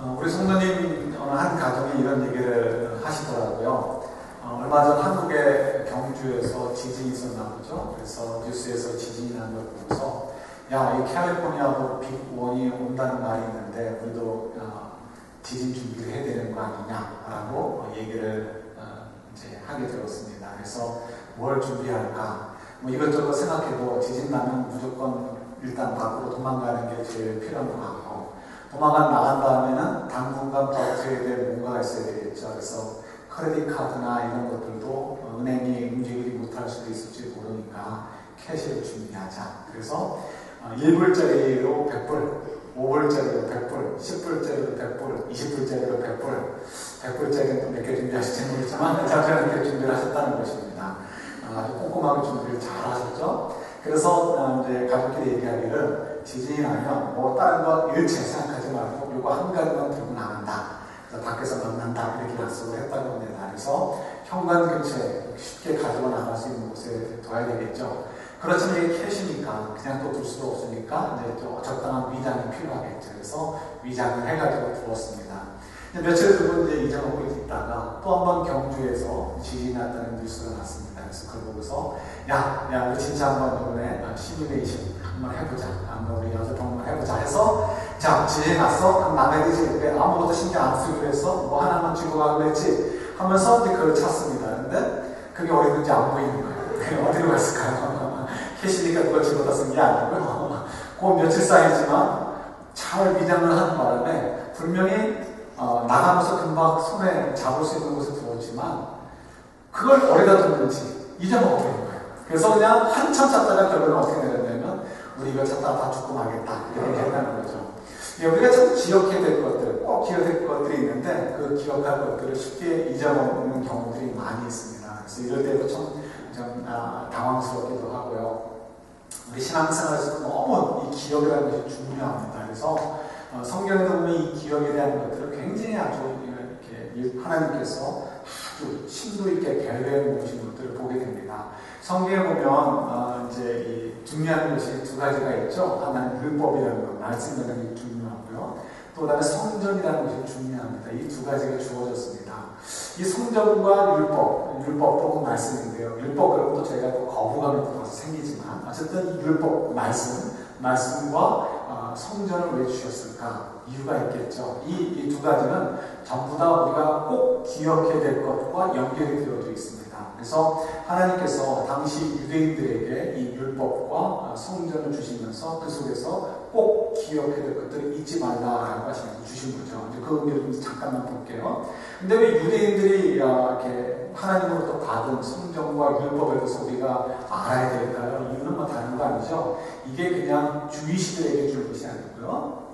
우리 성도님 어느 한 가정이 이런 얘기를 하시더라고요. 얼마 전 한국의 경주에서 지진이 있었나 보죠. 그래서 뉴스에서 지진이 난 걸 보면서 야, 이 캘리포니아도 빅1이 온다는 말이 있는데 우리도 지진 준비를 해야 되는 거 아니냐라고 얘기를 이제 하게 되었습니다. 그래서 뭘 준비할까? 뭐 이것저것 생각해도 지진 나면 무조건 일단 밖으로 도망가는 게 제일 필요한 것 같고, 나간 다음에는 당분간 버텨야 될 뭔가가 있어야 되겠죠. 그래서 크레딧 카드나 이런 것들도 은행이 움직이지 못할 수도 있을지 모르니까 캐시를 준비하자. 그래서 1불짜리로 100불, 5불짜리로 100불, 10불짜리로 100불, 20불짜리로 100불, 100불짜리는 또 몇 개 준비하실지 모르지만 그렇게 준비를 하셨다는 것입니다. 아주 꼼꼼하게 준비를 잘 하셨죠. 그래서 이제 가족끼리 얘기하기를 지진이 나면 뭐 다른 거 일체 생각하지 말고 이거 한 가지만 들고 나간다. 그래서 밖에서 만난다. 이렇게 약속을 했다고 합니다. 그래서 현관 근처에 쉽게 가지고 나갈 수 있는 곳에 둬야 되겠죠. 그렇지만 이게 캐시니까 그냥 또 둘 수도 없으니까 이제 또 적당한 위장이 필요하겠죠. 그래서 위장을 해가지고 두었습니다. 며칠 두고 이제 잊어먹고 있다가 또 한 번 경주에서 지진이 났다는 뉴스가 났습니다. 그래서 그걸 보고서 야, 우리 진짜 한번 이번에 시뮬레이션 한번 해보자. 한번 우리 연습 한번 해보자 해서 자, 지진이 났어? 그럼 남의 집에 아무것도 신경 안 쓰기로 했어? 뭐 하나만 쥐고 가기로 했지? 하면서 이제 그걸 찾습니다. 근데 그게 어디든지 안 보이는 거예요. 어디로 갔을까요? 캐시니까 누가 집어다 쓴 게 아니고요. 그 며칠 사이지만 잘 위장을 하는 바람에 분명히 나가면서 금방 손에 잡을 수 있는 곳에 두었지만 그걸 어디다 뒀는지 잊어먹어버린 거예요. 그래서 그냥 한참 찾다가 결론은 어떻게 내렸냐면 우리 이거 찾다가 다 죽고 마겠다 이렇게 했다는 거죠. 우리가 참 기억해야 될 것들, 꼭 기억해야 될 것들이 있는데 그 기억할 것들을 쉽게 잊어먹는 경우들이 많이 있습니다. 그래서 이럴 때도 좀 당황스럽기도 하고요. 우리 신앙생활에서 너무 이 기억이라는 것이 중요합니다. 그래서 성경에 보면 이 기억에 대한 것들을 굉장히 아주 이렇게 하나님께서 아주 심도 있게 배려해 놓으신 것들을 보게 됩니다. 성경에 보면 이제 이 중요한 것이 두 가지가 있죠. 하나는 율법이라는 것, 말씀이라는 게 중요하고요. 또 다른 성전이라는 것이 중요합니다. 이 두 가지가 주어졌습니다. 이 성전과 율법 또는 말씀인데요. 율법 그러면 또 저희가 또 거부감이 들어서 생기지만 어쨌든 이 율법, 말씀과 성전을 왜 주셨을까? 이유가 있겠죠. 이 두 가지는 전부 다 우리가 꼭 기억해야 될 것과 연결이 되어져 있습니다. 그래서 하나님께서 당시 유대인들에게 이 율법과 성전을 주시면서 그 속에서 꼭 기억해야 될 것들을 잊지 말라라고 하시면서 주신 거죠. 이제 그 의미를 좀 잠깐만 볼게요. 근데 왜 유대인들이 이렇게 하나님으로부터 받은 성전과 율법에 대해서 우리가 알아야 될까요? 이유는 뭐 다른 거 아니죠. 이게 그냥 주이시들에게 준 것이 아니고요.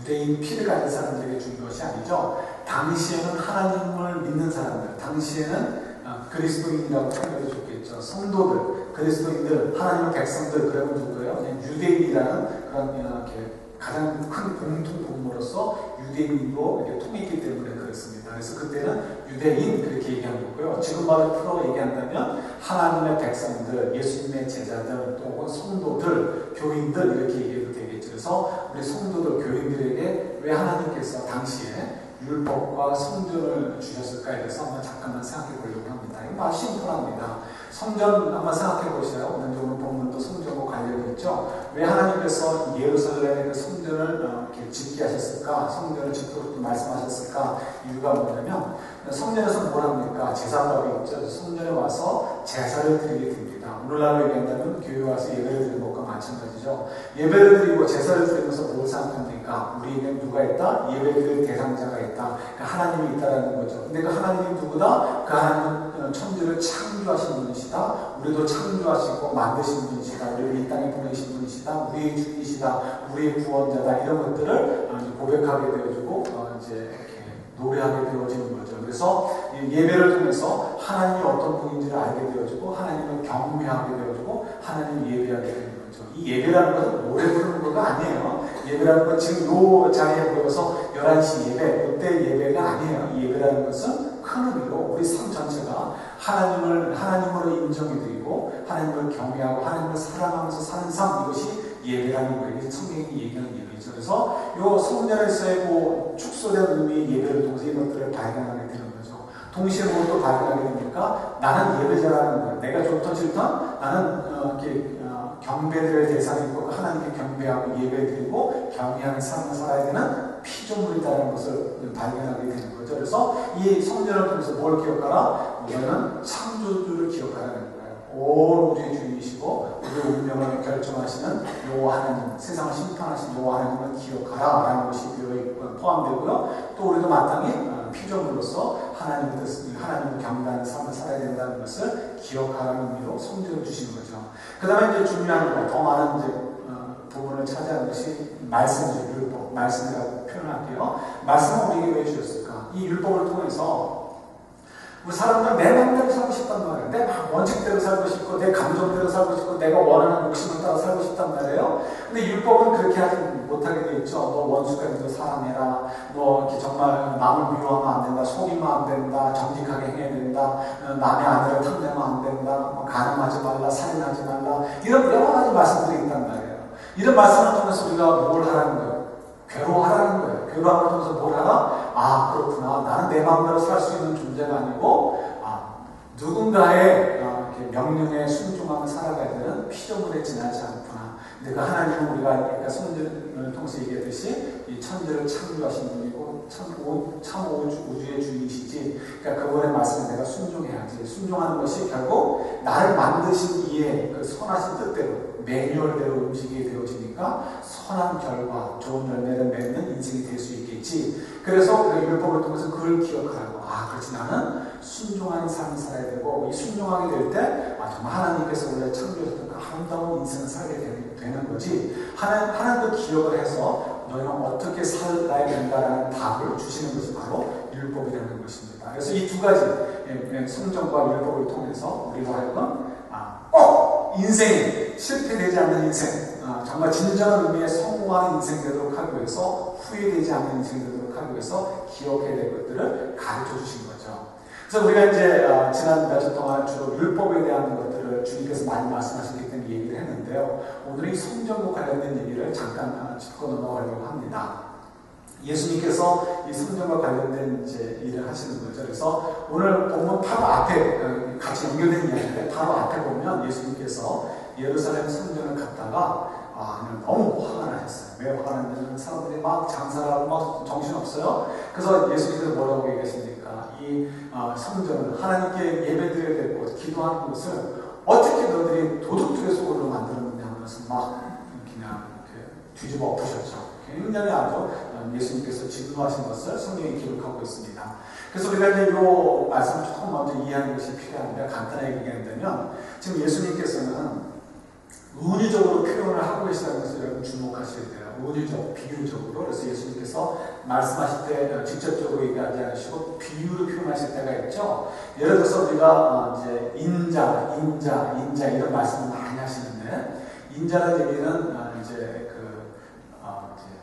유대인 피를 가진 사람들에게 준 것이 아니죠. 당시에는 하나님을 믿는 사람들, 당시에는 그리스도인이라고 표현해도 좋겠죠. 성도들, 그리스도인들, 하나님의 백성들, 그러면 누구예요? 그냥 유대인이라는 그런 이렇게 가장 큰 공통분모로서 유대인으로 이렇게 통했기 때문에 그렇습니다. 그래서 그때는 유대인 그렇게 얘기한 거고요. 지금 말을 풀어 얘기한다면 하나님의 백성들, 예수님의 제자들, 또 성도들, 교인들 이렇게 얘기해도 되겠죠. 그래서 우리 성도들, 교인들에게 왜 하나님께서 당시에 율법과 성전을 주셨을까에 대해서 한번 잠깐만 생각해 보려고 합니다. 이거 아주 심플합니다. 성전 한번 생각해 보세요. 오늘 본문도 성전과 관련이 있죠. 왜 하나님께서 예루살렘의 그 성전을 이렇게 짓게 하셨을까? 성전을 짓도록 말씀하셨을까? 이유가 뭐냐면 성전에서 뭘 합니까? 제사밥이 있죠. 성전에 와서 제사를 드리게 됩니다. 오늘날로 얘기한다면 교회 와서 예배를 드리는 것과 마찬가지죠. 예배를 드리고 제사를 드리면서 뭘 생각합니까? 우리에게 누가 있다? 예배드릴 대상자가 있다. 그러니까 하나님이 있다라는 거죠. 근데 그 하나님이 누구다? 그 하나님은 천지를 창조하신 분이시다. 우리도 창조하시고 만드신 분이시다. 우리를 이 땅에 보내신 분이시다. 우리의 주이시다. 우리의 구원자다. 이런 것들을 고백하게 되어지고 이제 이렇게 노래하게 되어지는 거죠. 그래서 예배를 통해서 하나님이 어떤 분인지를 알게 되어지고 하나님을 경외하게 되어지고 하나님을 예배하게 되는 거죠. 이 예배라는 것은 노래 부르는 것가 아니에요. 예배라는 건 지금 요 자리에 모여서 11시 예배, 이때 예배가 아니에요. 이 예배라는 것은 큰 의미로 우리 삶 전체가 하나님으로 인정해드리고 하나님을 경외하고 하나님을 사랑하면서 사는 삶, 이것이 예배라는 거예요. 성경이 얘기하는 예배죠. 그래서 요 성전에서의 그 축소 발견하게 되는 거죠. 동시에 무엇도 발견하게 되니까 나는 예배자라는 거예요. 내가 좋던 싫던 나는 경배드릴 대상이고 하나님께 경배하고 예배드리고 경외하는 삶을 살아야 되는 피조물이다라는 것을 발견하게 되는 거죠. 그래서 이 성전을 통해서 뭘 기억하라? 우리는 창조주를 기억하라는 거예요. 온 우주의 주인이시고 우리의 운명을 결정하시는 여호와 하나님, 세상을 심판하신 여호와 하나님을 기억하라라는 것이 포함되고요. 또 우리도 마땅히 피조물로서 하나님을 경배하는 삶을 살아야 된다는 것을 기억하라는 의미로 성전을 주신 거죠. 그 다음에 이제 중요한 거, 더 많은 이제 부분을 차지하는 것이 말씀이죠. 율법, 말씀이라고 표현할게요. 말씀은 우리에게 왜 주셨을까? 이 율법을 통해서 우리 사람들은 내 마음대로 살고 싶단 말이에요. 내 원칙대로 살고 싶고, 내 감정대로 살고 싶고, 내가 원하는 욕심을 따라 살고 싶단 말이에요. 근데 율법은 그렇게 하지 못하게 되어 있죠. 너 원수가 있는 사랑해라. 너 이렇게 정말 남을 미워하면 안 된다. 속이면 안 된다. 정직하게 행해야 된다. 남의 아내를 탐내면 안 된다. 가늠하지 말라. 살인하지 말라. 이런 여러 가지 말씀들이 있단 말이에요. 이런 말씀을 통해서 우리가 뭘 하라는 거예요? 괴로워하라는 거예요. 괴로움을 통해서 뭘 하라? 아, 그렇구나. 나는 내 마음대로 살 수 있는 존재가 아니고, 누군가의 명령에 순종하며 살아가야 되는 피조물에 지나지 않구나. 근데 그 하나님은 우리가 성전을 통해서 얘기했듯이 이 천지를 창조하신 분이고, 참 우주의 주인이시지. 그러니까 그분의 말씀에 내가 순종해야지. 순종하는 것이 결국 나를 만드신 이의 그 선하신 뜻대로, 매뉴얼대로 움직이게 되어지니까 선한 결과, 좋은 열매를 맺는 인생이 될 수 있겠지. 그래서 그 율법을 통해서 그걸 기억하라고. 그렇지. 나는 순종하는 삶을 살아야 되고, 이 순종하게 될 때, 정말 하나님께서 원래 창조하셨던 그 아름다운 인생을 살게 되는 거지. 하나님도 기억을 해서 너희는 어떻게 살아야 된다라는 답을 주시는 것이 바로 율법이라는 것입니다. 그래서 이 두 가지, 성전과 율법을 통해서 우리가 하여금 꼭 인생이 실패되지 않는 인생, 정말 진정한 의미의 성공하는 인생 되도록 하기 위해서, 후회되지 않는 인생 되도록 하기 위해서 기억해야 될 것들을 가르쳐 주신 거죠. 그래서 우리가 이제 지난 몇 주 동안 주로 율법에 대한 것들을 주님께서 많이 말씀하셨기 때문에 얘기를 했는데요. 오늘 이 성전과 관련된 얘기를 잠깐 짚고 넘어가려고 합니다. 예수님께서 이 성전과 관련된 이제 일을 하시는 거죠. 그래서 오늘 보면 바로 앞에 같이 연결된 이야기인데 바로 앞에 보면 예수님께서 예루살렘 성전을 갔다가 너무 화가 나셨어요. 왜 화가 났냐면 사람들이 막 장사를 하고 막 정신없어요. 그래서 예수님께서 뭐라고 얘기하십니까? 이 성전을 하나님께 예배드려야 될 곳, 기도하는 곳을 어떻게 너희들이 도둑들의 소굴로 만들었느냐 하면서 막 그냥 이렇게 뒤집어 엎으셨죠. 굉장히 아주 예수님께서 진노하신 것을 성경에 기록하고 있습니다. 그래서 우리가 이제 이 말씀을 조금 먼저 이해하는 것이 필요한데, 간단하게 얘기한다면 지금 예수님께서는 은유적으로 표현을 하고 계시다는 것을 여러분 주목하셔야 돼요. 은유적, 비유적으로. 그래서 예수님께서 말씀하실 때 직접적으로 얘기하지 않으시고 비유로 표현하실 때가 있죠. 예를 들어서 우리가 이제 인자 이런 말씀을 많이 하시는데, 인자라는 얘기는 이제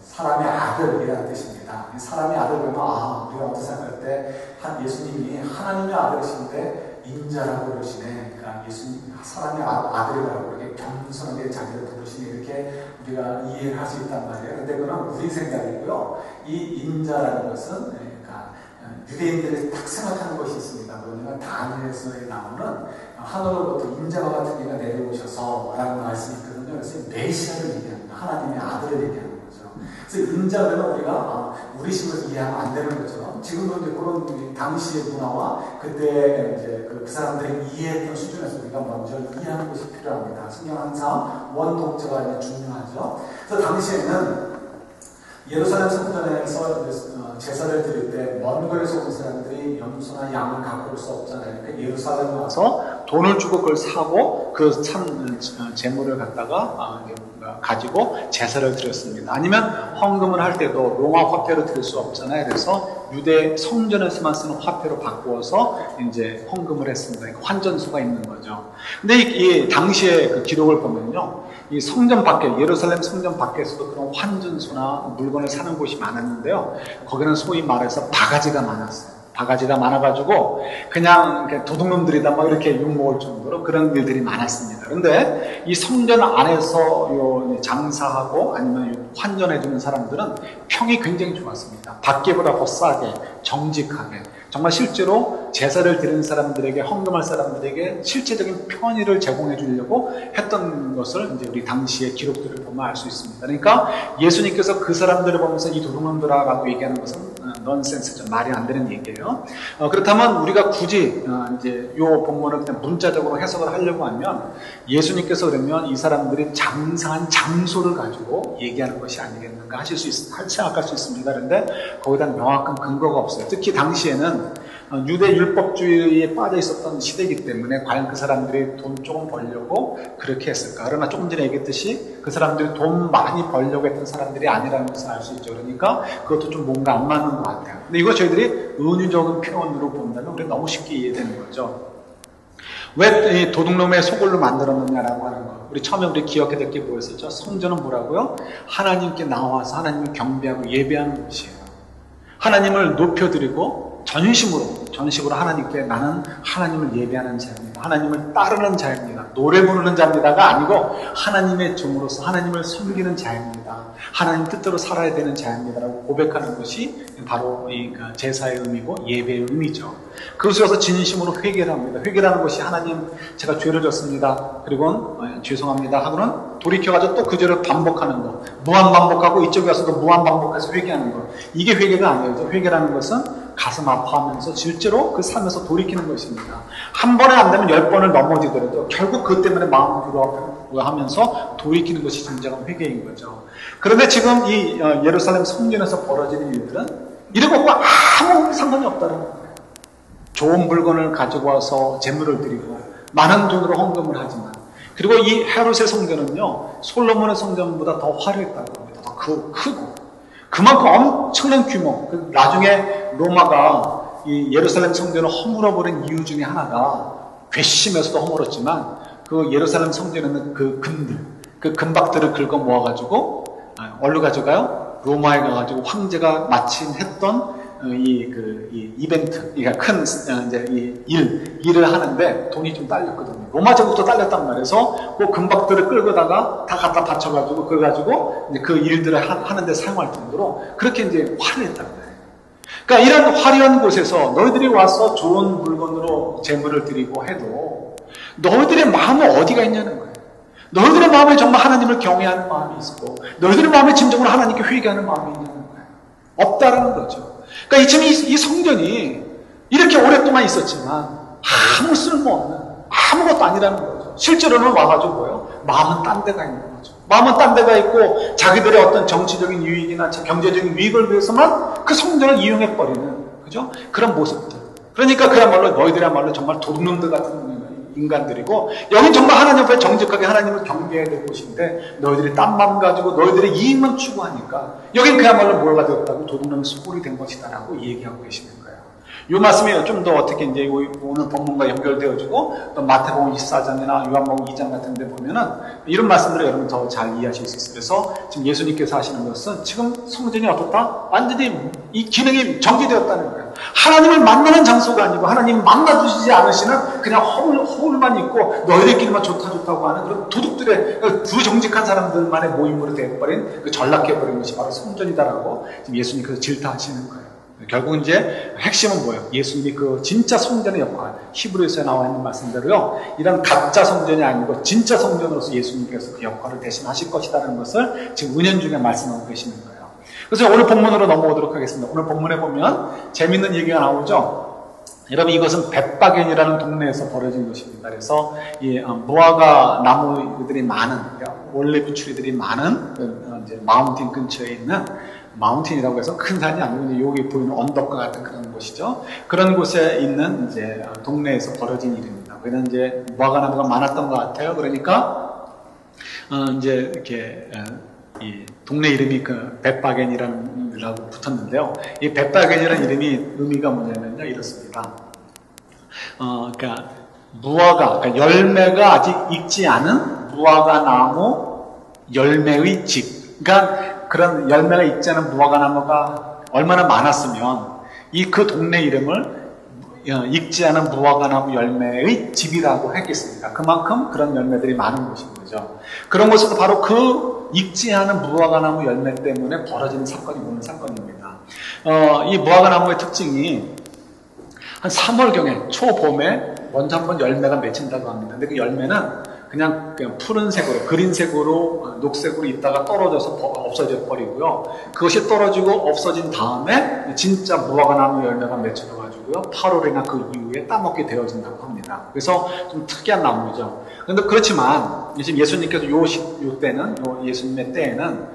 사람의 아들이라는 뜻입니다. 사람의 아들 보면 우리가 어떻게 생각할 때 예수님이 하나님의 아들이신데 인자라고 그러시네. 그러니까 예수님 사람의 아들이라고 이렇게 겸손하게 자기를 부르시네, 이렇게 우리가 이해를 할 수 있단 말이에요. 근데 그건 우리 생각이고요. 이 인자라는 것은 그러니까 유대인들이 딱 생각하는 것이 있습니다. 뭐냐면 다니엘서에 나오는 하늘로부터 인자와 같은 이가 내려오셔서 라는 말씀이 있거든요. 그래서 메시아를 얘기합니다. 하나님의 아들을 얘기합니다. 그래서 인자는 우리가 우리 식으로 이해하면 안 되는 것처럼, 지금도 이제 그런 당시의 문화와 그때 이제 그 사람들이 이해했던 수준에서 우리가 먼저 이해하는 것이 필요합니다. 성경 항상 원독자가 이제 중요하죠. 그래서 당시에는 예루살렘 성전에서 제사를 드릴 때 먼 거리에서 온 사람들이 염소나 양을 갖고 올 수 없잖아요. 그러니까 예루살렘에 와서 돈을 주고 그걸 사고 그 산 재물을 갖다가 가지고 제사를 드렸습니다. 아니면 헌금을 할 때도 로마 화폐로 드릴 수 없잖아요. 그래서 유대 성전에서만 쓰는 화폐로 바꾸어서 이제 헌금을 했습니다. 그러니까 환전소가 있는 거죠. 근데 이 당시의 그 기록을 보면요, 이 성전 밖에, 예루살렘 성전 밖에서도 그런 환전소나 물건을 사는 곳이 많았는데요. 거기는 소위 말해서 바가지가 많았어요. 바가지가 많아가지고 그냥 도둑놈들이다 막 이렇게 욕먹을 정도로 그런 일들이 많았습니다. 그런데 이 성전 안에서 요 장사하고 아니면 환전해주는 사람들은 평이 굉장히 좋았습니다. 밖에보다 더 싸게, 정직하게, 정말 실제로 제사를 드리는 사람들에게, 헌금할 사람들에게 실제적인 편의를 제공해 주려고 했던 것을 이제 우리 당시의 기록들을 보면 알 수 있습니다. 그러니까 예수님께서 그 사람들을 보면서 이 도둑놈들아라고 얘기하는 것은 넌센스죠. 말이 안 되는 얘기예요. 그렇다면 우리가 굳이 이제 요 본문을 그냥 문자적으로 해석을 하려고 하면 예수님께서 그러면 이 사람들이 장사한 장소를 가지고 얘기하는 것이 아니겠는가 생각할 수 있습니다. 그런데 거기다 명확한 근거가 없어요. 특히 당시에는 유대 율법주의에 빠져 있었던 시대이기 때문에 과연 그 사람들이 돈 조금 벌려고 그렇게 했을까? 그러나 조금 전에 얘기했듯이 그 사람들이 돈 많이 벌려고 했던 사람들이 아니라는 것을 알 수 있죠. 그러니까 그것도 좀 뭔가 안 맞는 것 같아요. 근데 이거 저희들이 은유적인 표현으로 본다면 우리가 너무 쉽게 이해되는 거죠. 왜 도둑놈의 소굴로 만들었느냐라고 하는 거. 우리 처음에 우리 기억해야 될 게 뭐였었죠? 성전은 뭐라고요? 하나님께 나와서 하나님을 경배하고 예배하는 곳이에요. 하나님을 높여드리고 전심으로 하나님께 나는 하나님을 예배하는 자입니다. 하나님을 따르는 자입니다. 노래 부르는 자입니다가 아니고 하나님의 종으로서 하나님을 섬기는 자입니다. 하나님 뜻대로 살아야 되는 자입니다라고 고백하는 것이 바로 이 제사의 의미고 예배의 의미죠. 그것을 와서 진심으로 회개를 합니다. 회개라는 것이 하나님 제가 죄를 졌습니다. 그리고 죄송합니다 하고는 돌이켜가지고 또 그 죄를 반복하는 거. 무한 반복하고 이쪽에 와서도 무한 반복해서 회개하는 거. 이게 회개가 아니에요. 회개라는 것은 가슴 아파하면서 실제로 그 삶에서 돌이키는 것입니다. 한 번에 안 되면 10번을 넘어지더라도 결국 그것 때문에 마음을 불어하면서 돌이키는 것이 진정한 회개인 거죠. 그런데 지금 이 예루살렘 성전에서 벌어지는 일들은 이런 것과 아무 상관이 없다는 거예요. 좋은 물건을 가지고 와서 제물을 드리고 많은 돈으로 헌금을 하지만 그리고 이 헤롯의 성전은요 솔로몬의 성전보다 더 화려했다고 합니다. 더 크고 그만큼 엄청난 규모. 나중에 로마가 이 예루살렘 성전을 허물어버린 이유 중에 하나가 괘씸해서도 허물었지만 그 예루살렘 성전에 있는 그 금들, 그 금박들을 긁어 모아가지고 어디로 가져가요? 로마에 가가지고 황제가 마침 했던 이 이벤트, 그러니까 큰 이제 일을 하는데 돈이 좀 딸렸거든요. 로마 제국도 딸렸단 말이에서 그 금박들을 끌고다가 다 갖다 바쳐가지고 그래가지고 이제 그 일들을 하는데 사용할 정도로 그렇게 이제 화려했단 말이에요. 그러니까 이런 화려한 곳에서 너희들이 와서 좋은 물건으로 제물을 드리고 해도 너희들의 마음은 어디가 있냐는 거예요. 너희들의 마음에 정말 하나님을 경외하는 마음이 있고 너희들의 마음에 진정으로 하나님께 회개하는 마음이 있냐는 거예요. 없다라는 거죠. 그러니까 지금 이 성전이 이렇게 오랫동안 있었지만 아무 쓸모없는 아무것도 아니라는 거죠. 실제로는 와가지고 뭐예요? 마음은 딴 데가 있는 거죠. 마음은 딴 데가 있고 자기들의 어떤 정치적인 유익이나 경제적인 유익을 위해서만 그 성전을 이용해버리는 그죠? 그런 모습들. 그러니까 그야말로 너희들이야말로 정말 도둑놈들 같은 인간들이고 여긴 정말 하나님 앞에 정직하게 하나님을 경배해야 될 곳인데 너희들이 딴 마음 가지고 너희들의 이익만 추구하니까 여긴 그야말로 뭐가 되었다고 도둑놈의 소굴이 된 것이다라고 얘기하고 계시는 거예요. 이 말씀이 좀 더 어떻게 이제 오늘 본문과 연결되어지고 또 마태복음 24장이나 요한복음 2장 같은 데 보면은 이런 말씀들을 여러분 더 잘 이해하실 수 있어요. 그래서 지금 예수님께서 하시는 것은 지금 성전이 어떻다? 완전히 이 기능이 정지되었다는 거예요. 하나님을 만나는 장소가 아니고 하나님 만나주시지 않으시는 그냥 허울만 있고 너희들끼리만 좋다고 하는 그런 도둑들의 부정직한 사람들만의 모임으로 되어버린 전락해버린 것이 바로 성전이다라고 지금 예수님께서 질타하시는 거예요. 결국 이제 핵심은 뭐예요? 예수님이 그 진짜 성전의 역할, 히브리서에 나와 있는 말씀대로요, 이런 가짜 성전이 아니고 진짜 성전으로서 예수님께서 그 역할을 대신하실 것이라는 것을 지금 은연중에 말씀하고 계시는 거예요. 그래서 오늘 본문으로 넘어오도록 하겠습니다. 오늘 본문에 보면 재밌는 얘기가 나오죠. 여러분 이것은 벳바겐이라는 동네에서 벌어진 것입니다. 그래서 이 무화과 나무들이 많은 올리브 추리들이 많은 이제 마운틴 근처에 있는 마운틴이라고 해서 큰 산이 아니고 여기 보이는 언덕과 같은 그런 곳이죠. 그런 곳에 있는 이제 동네에서 벌어진 일입니다. 그는 이제 무화과 나무가 많았던 것 같아요. 그러니까 이제 이렇게 이 동네 이름이 그 벳바겐이라는 이라고 붙었는데요. 이 벳바겐이라는 이름이 의미가 뭐냐면요 이렇습니다. 그러니까 무화과, 그러니까 열매가 아직 익지 않은 무화과 나무 열매의 집. 그러니까 그런 열매가 익지 않은 무화과 나무가 얼마나 많았으면 그 동네 이름을 익지 않은 무화과 나무 열매의 집이라고 했겠습니까? 그만큼 그런 열매들이 많은 곳인 거죠. 그런 곳에서 바로 그 익지 않은 무화과 나무 열매 때문에 벌어지는 사건이 오늘 사건입니다. 이 무화과 나무의 특징이 한 3월경에 초봄에 먼저 한번 열매가 맺힌다고 합니다. 근데 그 열매는 그냥 푸른색으로, 그린색으로, 녹색으로 있다가 떨어져서 없어져 버리고요. 그것이 떨어지고 없어진 다음에 진짜 무화과 나무 열매가 맺혀가지고요. 8월이나 그 이후에 따먹게 되어진다고 합니다. 그래서 좀 특이한 나무죠. 그런데 그렇지만 지금 예수님께서 요 때는, 예수님의 때에는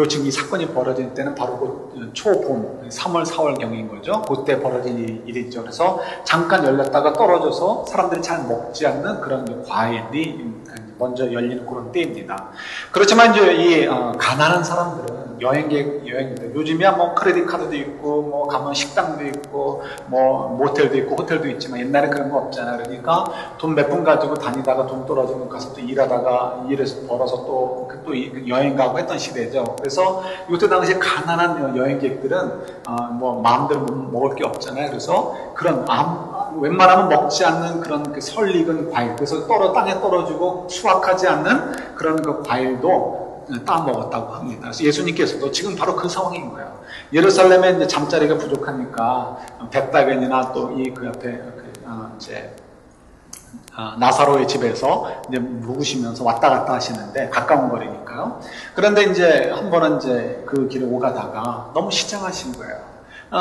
지금 이 사건이 벌어진 때는 바로 그 초봄, 3월, 4월경인 거죠. 그때 벌어진 일이죠. 그래서 잠깐 열렸다가 떨어져서 사람들이 잘 먹지 않는 그런 과일이 먼저 열리는 그런 때입니다. 그렇지만 이제 이 가난한 사람들은 여행객들, 요즘이야 뭐 크레딧 카드도 있고, 뭐 가면 식당도 있고, 뭐 모텔도 있고, 호텔도 있지만 옛날에 그런 거 없잖아요. 그러니까 돈 몇 푼 가지고 다니다가 돈 떨어지면 가서 또 일하다가 일해서 벌어서 또 여행 가고 했던 시대죠. 그래서 이때 당시에 가난한 여행객들은 뭐 마음대로 먹을 게 없잖아요. 그래서 그런 웬만하면 먹지 않는 그런 설익은 과일, 그래서 땅에 떨어지고 수확하지 않는 그런 그 과일도 따먹었다고 합니다. 그래서 예수님께서도 지금 바로 그 상황인 거예요. 예루살렘에 이제 잠자리가 부족하니까 벳다겐이나 또 그 옆에 나사로의 집에서 이제 묵으시면서 왔다 갔다 하시는데 가까운 거리니까요. 그런데 이제 한 번은 이제 그 길을 오가다가 너무 시장하신 거예요.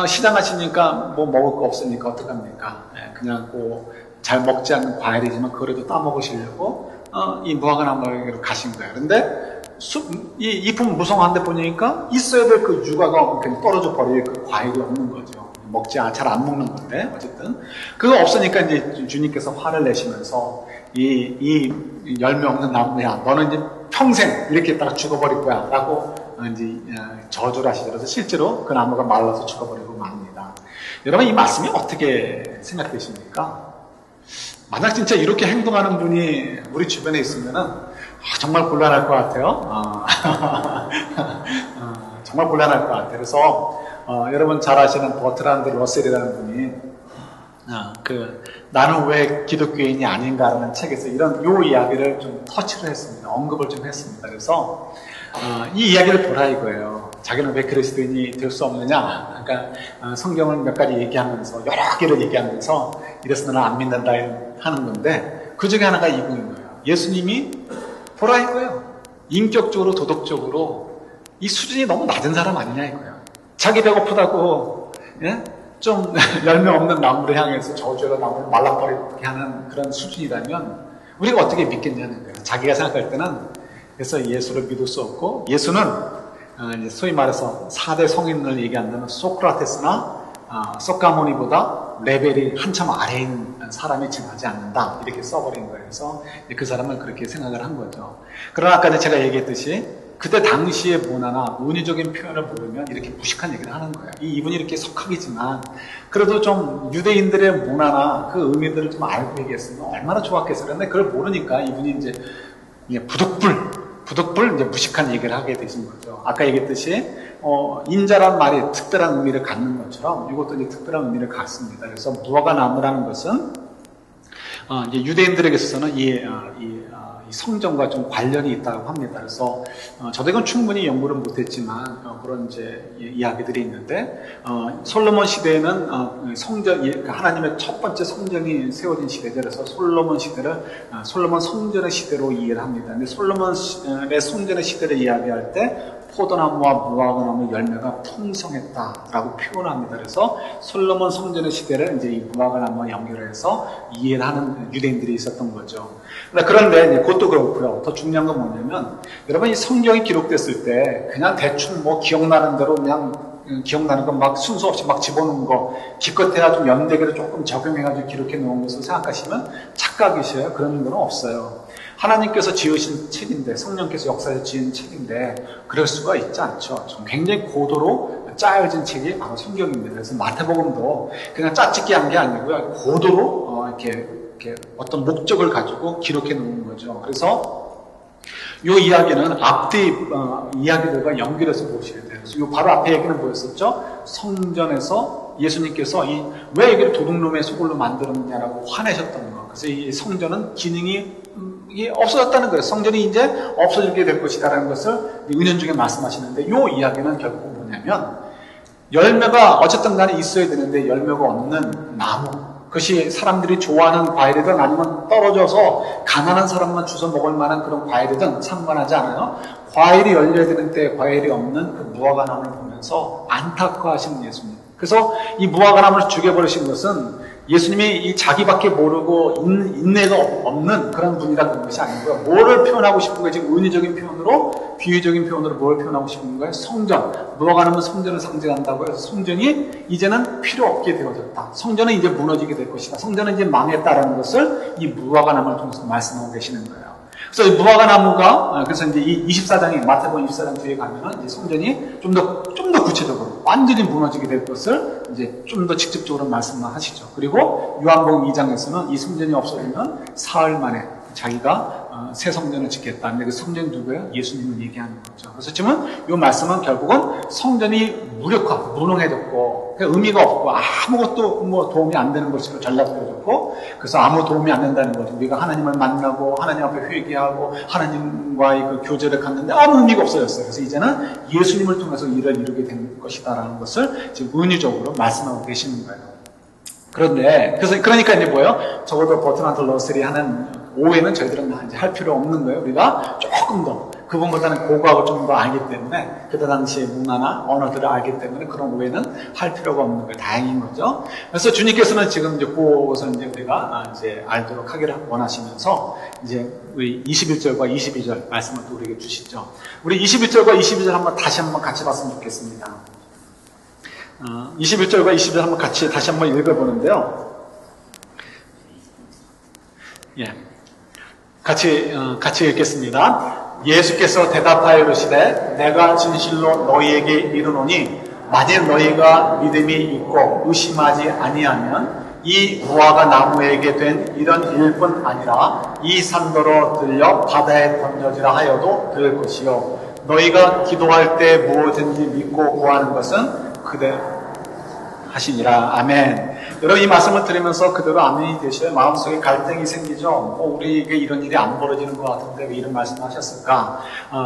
시장하시니까 뭐 먹을 거 없으니까 어떡합니까? 그냥 잘 먹지 않는 과일이지만 그래도 따먹으시려고 이 무화과 나무에게로 가신 거예요. 그런데 이 잎은 무성한데 보니까 있어야 될 그 유가가 그냥 떨어져 버릴 그 과일이 없는 거죠. 잘 안 먹는 건데 어쨌든 그거 없으니까 이제 주님께서 화를 내시면서 이 열매 없는 나무야, 너는 이제 평생 이렇게 있다가 죽어버릴 거야 라고 이제 저주를 하시더라도 실제로 그 나무가 말라서 죽어버리고 맙니다. 여러분, 이 말씀이 어떻게 생각되십니까? 만약 진짜 이렇게 행동하는 분이 우리 주변에 있으면은 정말 곤란할 것 같아요. 정말 곤란할 것 같아요. 그래서 여러분 잘 아시는 버트란드 러셀이라는 분이 나는 왜 기독교인이 아닌가라는 책에서 요 이야기를 좀 터치를 했습니다. 언급을 좀 했습니다. 그래서 이 이야기를 보라 이거예요. 자기는 왜 그리스도인이 될 수 없느냐? 그러니까 성경을 몇 가지 얘기하면서 여러 개를 얘기하면서 이래서 나는 안 믿는다 하는 건데 그 중에 하나가 이분인 거예요. 예수님이 보라 이거예요. 인격적으로 도덕적으로 이 수준이 너무 낮은 사람 아니냐 이거예요. 자기 배고프다고 좀 열매 없는 나무를 향해서 저주로 나무를 말라버리게 하는 그런 수준이라면 우리가 어떻게 믿겠냐는 거예요. 자기가 생각할 때는. 그래서 예수를 믿을 수 없고, 예수는 소위 말해서 4대 성인을 얘기한다면 소크라테스나 소카모니보다 레벨이 한참 아래에 있는 사람이 지나지 않는다 이렇게 써버린 거예요. 그래서 그 사람은 그렇게 생각을 한 거죠. 그러나 아까 제가 얘기했듯이 그때 당시의 문화나 은유적인 표현을 모르면 이렇게 무식한 얘기를 하는 거예요. 이분이 이렇게 석학이지만 그래도 좀 유대인들의 문화나 그 의미들을 좀 알고 얘기했으면 얼마나 좋았겠어요. 그런데 그걸 모르니까 이분이 이제 부득불 이제 무식한 얘기를 하게 되신 거죠. 아까 얘기했듯이 인자란 말이 특별한 의미를 갖는 것처럼 이것도 이제 특별한 의미를 갖습니다. 그래서 무화과 나무라는 것은 이제 유대인들에게 있어서는 이 성전과 좀 관련이 있다고 합니다. 그래서 저도 이건 충분히 연구를 못했지만 그런 이제 이야기들이 있는데 솔로몬 시대에는 성전, 하나님의 첫 번째 성전이 세워진 시대죠. 그래서 솔로몬 시대를 솔로몬 성전의 시대로 이해를 합니다. 근데 솔로몬의 성전의 시대를 이야기할 때 포도나무와 무화과나무 열매가 풍성했다라고 표현합니다. 그래서 솔로몬 성전의 시대를 이제 이 무화과나무와 연결해서 이해를 하는 유대인들이 있었던 거죠. 그런데 그것도 그렇고요. 더 중요한 건 뭐냐면 여러분 이 성경이 기록됐을 때 그냥 대충 뭐 기억나는 대로 그냥 기억나는 거 막 순서 없이 막 집어넣은 거 기껏해야 좀 연대기를 조금 적용해가지고 기록해 놓은 것을 생각하시면 착각이셔요. 그런 건 없어요. 하나님께서 지으신 책인데, 성령께서 역사에서 지은 책인데 그럴 수가 있지 않죠. 좀 굉장히 고도로 짜여진 책이 바로 성경입니다. 그래서 마태복음도 그냥 짜찍기 한 게 아니고요. 고도로 이렇게 어떤 목적을 가지고 기록해 놓은 거죠. 그래서 이 이야기는 앞뒤 이야기들과 연결해서 보셔야 돼요. 그래서 이 바로 앞에 얘기는 뭐였었죠? 성전에서 예수님께서 왜 여기를 도둑놈의 소굴로 만들었느냐라고 화내셨던 거. 그래서 이 성전은 기능이 이게 없어졌다는 거예요. 성전이 이제 없어지게 될 것이다라는 것을 은연중에 말씀하시는데, 이 이야기는 결국 뭐냐면 열매가 어쨌든 간에 있어야 되는데 열매가 없는 나무, 그것이 사람들이 좋아하는 과일이든 아니면 떨어져서 가난한 사람만 주워 먹을 만한 그런 과일이든 상관하지 않아요. 과일이 열려야 되는 때 과일이 없는 그 무화과나무를 보면서 안타까워하시는 예수님. 그래서 이 무화과나무를 죽여버리신 것은 예수님이 이 자기밖에 모르고 인내가 없는 그런 분이라는 것이 아니고요. 뭐를 표현하고 싶은 거예요? 지금 은유적인 표현으로, 비유적인 표현으로 뭘 표현하고 싶은 거예요? 성전. 무화과나무는 성전을 상징한다고 해서 성전이 이제는 필요 없게 되어졌다. 성전은 이제 무너지게 될 것이다. 성전은 이제 망했다라는 것을 이 무화과나무를 통해서 말씀하고 계시는 거예요. 그래서 이 무화과나무가, 그래서 이제 이 24장에, 마태복음 24장 뒤에 가면은 이제 성전이 좀 더 구체적으로 완전히 무너지게 될 것을 이제 좀 더 직접적으로 말씀만 하시죠. 그리고 요한복음 2장에서는 이 성전이 없어지면 사흘 만에 자기가 새 성전을 짓겠다. 근데 그 성전이 누구예요? 예수님을 얘기하는 거죠. 그래서 지금 이 말씀은 결국은 성전이 무능해졌고, 의미가 없고, 아무것도 뭐 도움이 안 되는 것으로 전락되어졌고, 그래서 아무 도움이 안 된다는 거죠. 우리가 하나님을 만나고, 하나님 앞에 회개하고, 하나님과의 그 교제를 갖는데 아무 의미가 없어졌어요. 그래서 이제는 예수님을 통해서 일을 이루게 된 것이다라는 것을 지금 은유적으로 말씀하고 계시는 거예요. 그런데, 그러니까 이제 뭐예요? 적어도 버트란트 러셀이 하는 오해는 저희들은 이제 할 필요 없는 거예요. 우리가 조금 더, 그분보다는 고고하고 좀 더 알기 때문에, 그때 당시의 문화나 언어들을 알기 때문에 그런 오해는 할 필요가 없는 거예요. 다행인 거죠. 그래서 주님께서는 지금 이제 그것을 이제 우리가 이제 알도록 하기를 원하시면서, 이제 우리 21절과 22절 말씀을 또 우리에게 주시죠. 우리 21절과 22절 다시 한번 같이 봤으면 좋겠습니다. 21절과 22절 한번 다시 한번 읽어보는데요. 예. 같이 읽겠습니다. 예수께서 대답하여 이르시되 내가 진실로 너희에게 이르노니 만일 너희가 믿음이 있고 의심하지 아니하면 이 무화과 나무에게 된 이런 일뿐 아니라 이 산더러 들려 바다에 던져지라 하여도 될 것이요 너희가 기도할 때 무엇든지 믿고 구하는 것은 그대 하시니라. 아멘. 여러분 이 말씀을 들으면서 그대로 아멘이 되셔야 마음속에 갈등이 생기죠. 우리에게 이런 일이 안 벌어지는 것 같은데 왜 이런 말씀을 하셨을까?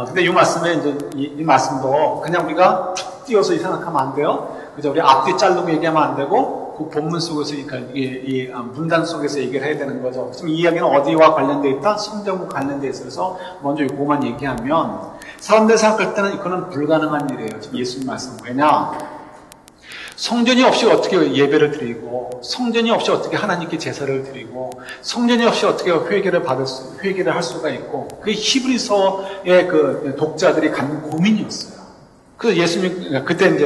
근데 이 말씀에 이제 이 말씀도 그냥 우리가 툭 띄어서 생각하면 안 돼요. 그죠? 우리 앞뒤 자르고 얘기하면 안 되고 그 본문 속에서 이 문단 속에서 얘기를 해야 되는 거죠. 지금 이 이야기는 어디와 관련되어 있다? 성전과 관련되어 있어서 먼저 이거만 얘기하면 사람들이 생각할 때는 이거는 불가능한 일이에요. 지금 예수님 말씀. 왜냐? 성전이 없이 어떻게 예배를 드리고, 성전이 없이 어떻게 하나님께 제사를 드리고, 성전이 없이 어떻게 회개를 할 수가 있고, 그게 히브리서의 그 독자들이 갖는 고민이었어요. 그래서 예수님, 그때 이제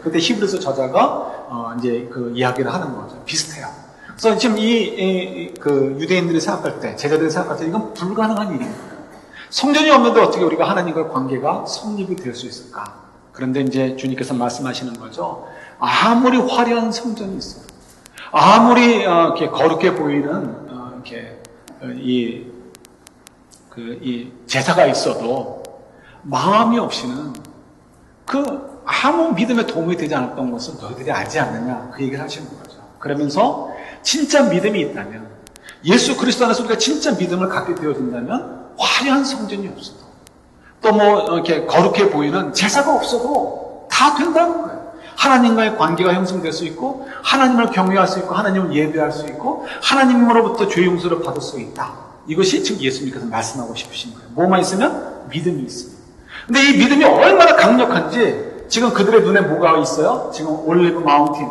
그때 히브리서 저자가, 이제 그 이야기를 하는 거죠. 비슷해요. 그래서 지금 그 유대인들이 생각할 때, 제자들이 생각할 때 이건 불가능한 일인 거예요. 성전이 없는데 어떻게 우리가 하나님과의 관계가 성립이 될 수 있을까? 그런데 이제 주님께서 말씀하시는 거죠. 아무리 화려한 성전이 있어요. 아무리 이렇게 거룩해 보이는 이 제사가 있어도 마음이 없이는 그 아무 믿음에 도움이 되지 않았던 것을 너희들이 알지 않느냐 그 얘기를 하시는 거죠. 그러면서 진짜 믿음이 있다면 예수 그리스도 안에서 우리가 진짜 믿음을 갖게 되어진다면 화려한 성전이 없어도 또 이렇게 거룩해 보이는 제사가 없어도 다 된다는 거예요. 하나님과의 관계가 형성될 수 있고, 하나님을 경외할 수 있고, 하나님을 예배할 수 있고, 하나님으로부터 죄 용서를 받을 수 있다. 이것이 지금 예수님께서 말씀하고 싶으신 거예요. 뭐만 있으면? 믿음이 있습니다. 근데 이 믿음이 얼마나 강력한지, 지금 그들의 눈에 뭐가 있어요? 지금 올리브 마운틴,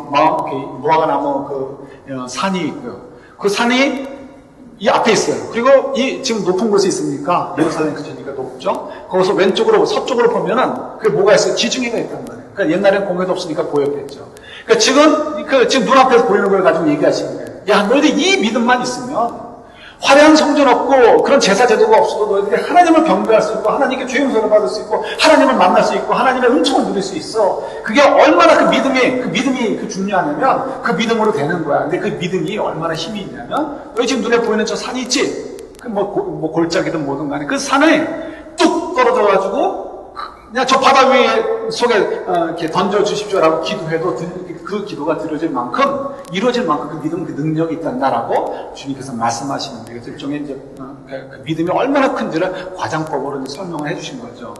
무화과나무 산이 있고요. 그 산이 이 앞에 있어요. 그리고 이 지금 높은 곳이 있으니까 예루살렘 근처니까 높죠. 거기서 왼쪽으로 서쪽으로 보면은 그게 뭐가 있어요? 지중해가 있단 말이에요. 그러니까 옛날엔 공해도 없으니까 보였겠죠. 그러니까 지금 눈앞에서 보이는 걸 가지고 얘기하시는 거예요. 야, 너희들 이 믿음만 있으면 화려한 성전 없고 그런 제사 제도가 없어도 너희들이 하나님을 경배할 수 있고 하나님께 죄 용서를 받을 수 있고 하나님을 만날 수 있고 하나님의 은총을 누릴 수 있어. 그게 얼마나 그 믿음이 중요하냐면 그 믿음으로 되는 거야. 근데 그 믿음이 얼마나 힘이 있냐면 너희 지금 눈에 보이는 저 산이 있지? 뭐 골짜기든 뭐든 간에 그 산에 뚝 떨어져가지고 그냥 저 바다 위에 속에 이렇게 던져주십시오라고 기도해도 그 기도가 이루어질 만큼 그 믿음, 그 능력이 있단다라고 주님께서 말씀하시는데 그래서 일종의 이제 그 믿음이 얼마나 큰지를 과장법으로 설명을 해주신 거죠.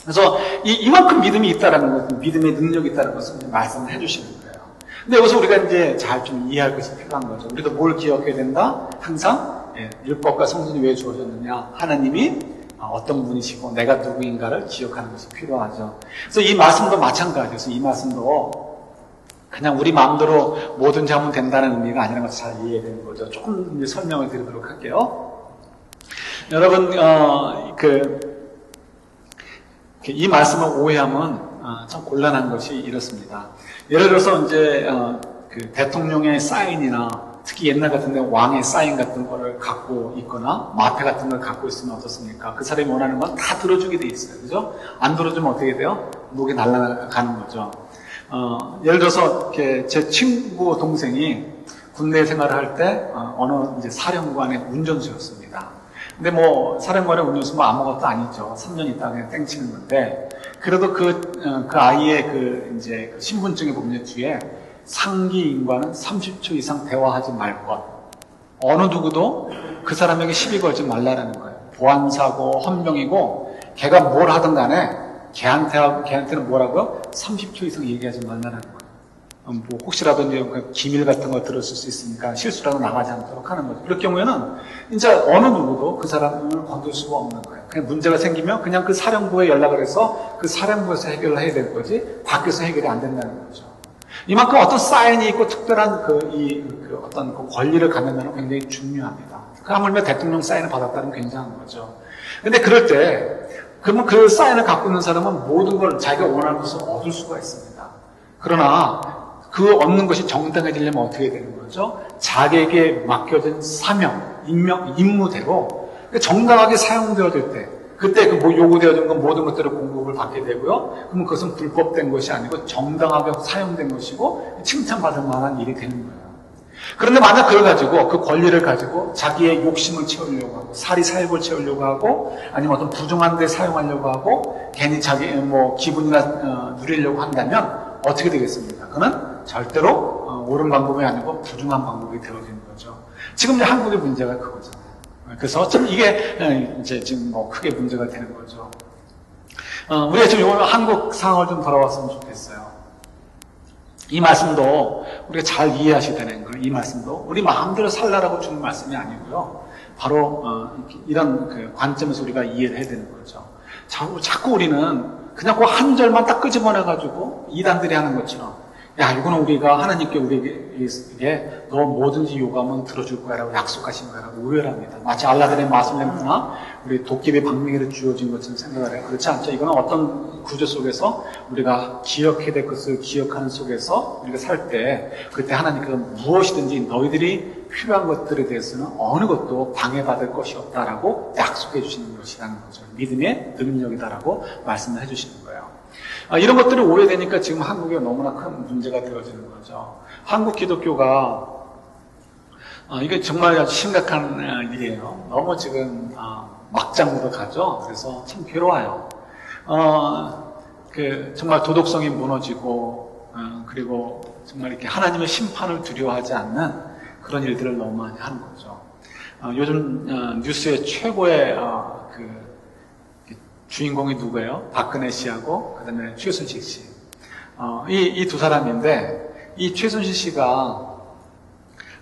그래서 이만큼 믿음이 있다라는 것은 믿음의 능력이 있다는 것을 말씀을 해주시는 거예요. 근데 여기서 우리가 이제 잘 좀 이해할 것이 필요한 거죠. 우리도 뭘 기억해야 된다? 항상 율법과 성전이 왜 주어졌느냐? 하나님이 어떤 분이시고 내가 누구인가를 기억하는 것이 필요하죠. 그래서 이 말씀도 마찬가지여서 이 말씀도 그냥 우리 마음대로 뭐든지 하면 된다는 의미가 아니라는 것을 잘 이해되는 거죠. 조금 이제 설명을 드리도록 할게요. 여러분, 이 말씀을 오해하면 참 곤란한 것이 이렇습니다. 예를 들어서 이제 그 대통령의 사인이나 특히 옛날 같은 데 왕의 사인 같은 거를 갖고 있거나 마패 같은 걸 갖고 있으면 어떻습니까? 그 사람이 원하는 건 다 들어주게 돼 있어요. 그죠? 안 들어주면 어떻게 돼요? 목이 날아가는 거죠. 예를 들어서 제 친구 동생이 군대 생활을 할 때 어느 이제 사령관의 운전수였습니다. 근데 뭐 사령관의 운전수는 아무것도 아니죠. 3년 있다 그냥 땡치는 건데 그래도 그 아이의 이제 신분증에 보면 뒤에 상기인과는 30초 이상 대화하지 말 것. 어느 누구도 그 사람에게 시비 걸지 말라라는 거예요. 보안사고 헌병이고 걔가 뭘 하든 간에 걔한테는 뭐라고요? 30초 이상 얘기하지 말라라는 거예요. 뭐 혹시라도 이제 기밀 같은 거 들었을 수 있으니까 실수라도 나가지 않도록 하는 거죠. 그럴 경우에는 이제 어느 누구도 그 사람을 건들 수가 없는 거예요. 그냥 문제가 생기면 그냥 그 사령부에 연락을 해서 그 사령부에서 해결을 해야 될 거지 밖에서 해결이 안 된다는 거죠. 이만큼 어떤 사인이 있고 특별한 어떤 그 권리를 갖는다는 건 굉장히 중요합니다. 하물며 대통령 사인을 받았다는 굉장한 거죠. 근데 그럴 때 그러면 그 사인을 갖고 있는 사람은 모든 걸 자기가 원하는 것을 얻을 수가 있습니다. 그러나 그 얻는 것이 정당해지려면 어떻게 되는 거죠? 자기에게 맡겨진 사명, 임무대로 정당하게 사용되어질 때 그때 요구되어진 건 모든 것들을 공급을 받게 되고요. 그러면 그것은 불법된 것이 아니고 정당하게 사용된 것이고 칭찬받을 만한 일이 되는 거예요. 그런데 만약 그걸 가지고 그 권리를 가지고 자기의 욕심을 채우려고 하고 사리사욕을 채우려고 하고 아니면 어떤 부정한 데 사용하려고 하고 괜히 자기 기분이나 누리려고 한다면 어떻게 되겠습니까? 그는 절대로 옳은 방법이 아니고 부정한 방법이 되어지는 거죠. 지금 이제 한국의 문제가 그거잖아요. 그래서 참 이게 이제 지금 크게 문제가 되는 거죠. 우리가 지금 이번 한국 상황을 좀 돌아왔으면 좋겠어요. 이 말씀도 우리가 잘 이해하셔야 되는 거예요. 이 말씀도 우리 마음대로 살라라고 주는 말씀이 아니고요. 바로 이런 그 관점에서 우리가 이해를 해야 되는 거죠. 자꾸 우리는 그냥 그 한 절만 딱 끄집어내가지고 이단들이 하는 것처럼 야, 이거는 우리가 하나님께 우리에게 너 뭐든지 요구하면 들어줄 거야라고 약속하신 거야라고 오해를 합니다. 마치 알라딘의 마술램프나 우리 도깨비 방맹이를 주어진 것처럼 생각을 해요. 그렇지 않죠? 이거는 어떤 구조 속에서 우리가 기억해야 될 것을 기억하는 속에서 우리가 살 때 그때 하나님께서 무엇이든지 너희들이 필요한 것들에 대해서는 어느 것도 방해받을 것이 없다라고 약속해 주시는 것이라는 거죠. 믿음의 능력이다라고 말씀을 해 주시는 거예요. 이런 것들이 오해되니까 지금 한국에 너무나 큰 문제가 되어지는 거죠. 한국 기독교가 이게 정말 아주 심각한 일이에요. 너무 지금 막장으로 가죠. 그래서 참 괴로워요. 정말 도덕성이 무너지고 그리고 정말 이렇게 하나님의 심판을 두려워하지 않는 그런 일들을 너무 많이 하는 거죠. 요즘 뉴스의 최고의 주인공이 누구예요? 박근혜 씨하고 그다음에 최순실 씨. 이 두 사람인데 이 최순실 씨가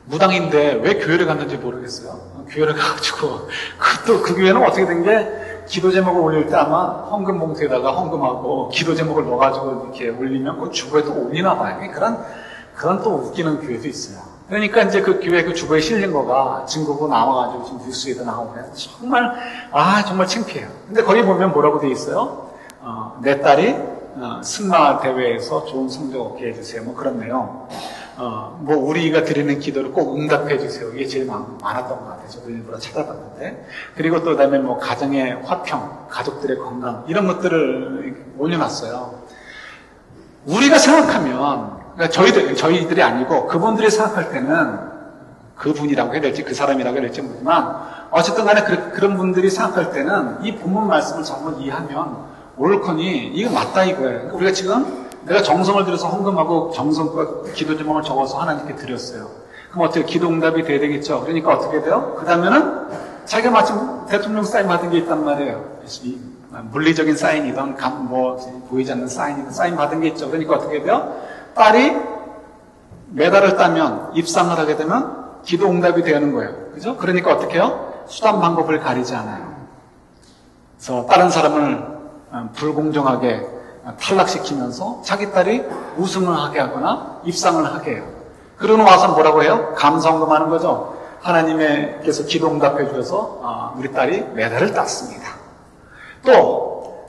무당인데 왜 교회를 갔는지 모르겠어요. 교회를 가가지고 그 교회는 어떻게 된 게 기도 제목을 올릴 때 아마 헌금 봉투에다가 헌금하고 기도 제목을 넣어가지고 이렇게 올리면 그 주보에 또 올리나 봐요. 그런 또 웃기는 교회도 있어요. 그러니까 이제 그 교회 그 주보에 실린 거가 증거고 나와가지고 지금 뉴스에도 나오고 그래서 정말 창피해요. 근데 거기 보면 뭐라고 돼 있어요? 내 딸이 승마 대회에서 좋은 성적 얻게 해주세요. 뭐 그런 내용. 우리가 드리는 기도를 꼭 응답해 주세요. 이게 제일 많았던 것 같아요. 저도 일부러 찾아봤는데. 그리고 또 그다음에 가정의 화평, 가족들의 건강 이런 것들을 올려놨어요. 우리가 생각하면 그러니까 저희들이 아니고 그분들이 생각할 때는 그분이라고 해야 될지 그 사람이라고 해야 될지 모르지만 어쨌든 간에 그런 분들이 생각할 때는 이 본문 말씀을 잘못 이해하면 옳거니 이거 맞다 이거예요. 그러니까 우리가 지금 내가 정성을 들여서 헌금하고 정성과 기도 제목을 적어서 하나님께 드렸어요. 그럼 어떻게 기도 응답이 돼야 되겠죠? 그러니까 어떻게 돼요? 그 다음에는 자기가 마침 대통령 사인 받은 게 있단 말이에요. 물리적인 사인이든 보이지 않는 사인이든 사인 받은 게 있죠. 그러니까 어떻게 돼요? 딸이 메달을 따면 입상을 하게 되면 기도 응답이 되는 거예요. 그죠? 그러니까 어떻게 해요? 수단 방법을 가리지 않아요. 그래서 다른 사람을 불공정하게 탈락시키면서 자기 딸이 우승을 하게 하거나 입상을 하게 해요. 그러고 와서 뭐라고 해요? 감사헌금하는 거죠. 하나님께서 기도 응답해 주셔서 우리 딸이 메달을 땄습니다. 또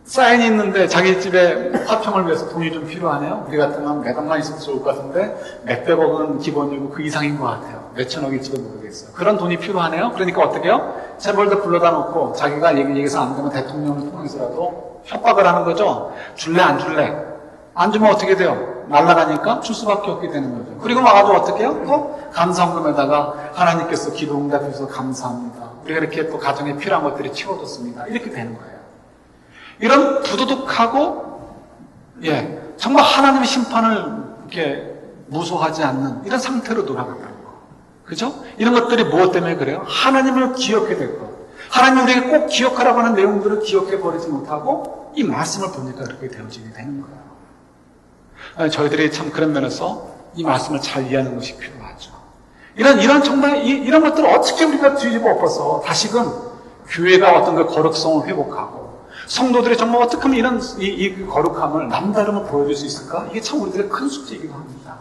사인이 있는데 자기 집에 화평을 위해서 돈이 좀 필요하네요. 우리 같으면 메달만 있어도 좋을 것 같은데 몇백억은 기본이고 그 이상인 것 같아요. 몇천억일지도 모르겠어요. 그런 돈이 필요하네요. 그러니까 어떻게 해요? 재벌도 불러다 놓고 자기가 얘기해서 안 되면 대통령을 통해서라도 협박을 하는 거죠. 줄래 안 줄래? 안 주면 어떻게 돼요? 날아가니까 줄 수밖에 없게 되는 거죠. 그리고 와가지고 어떻게 해요? 또 감사헌금에다가 하나님께서 기도 응답해 주셔서 감사합니다. 우리가 이렇게 또 가정에 필요한 것들이 채워졌습니다. 이렇게 되는 거예요. 이런 부도덕하고 정말 하나님의 심판을 이렇게 무소하지 않는 이런 상태로 돌아간다는 거. 그죠? 이런 것들이 무엇 때문에 그래요? 하나님을 기억해 될 것. 하나님 우리에게 꼭 기억하라고 하는 내용들을 기억해 버리지 못하고 이 말씀을 보니까 그렇게 되어지게 되는 거예요. 저희들이 참 그런 면에서 이 말씀을 잘 이해하는 것이 필요하죠. 이런 정말 이런 것들을 어떻게 우리가 뒤집어 엎어서 다시금 교회가 어떤 그 거룩성을 회복하고 성도들이 정말 어떻게 하면 이 거룩함을 남다름을 보여줄 수 있을까? 이게 참 우리들의 큰 숙제이기도 합니다.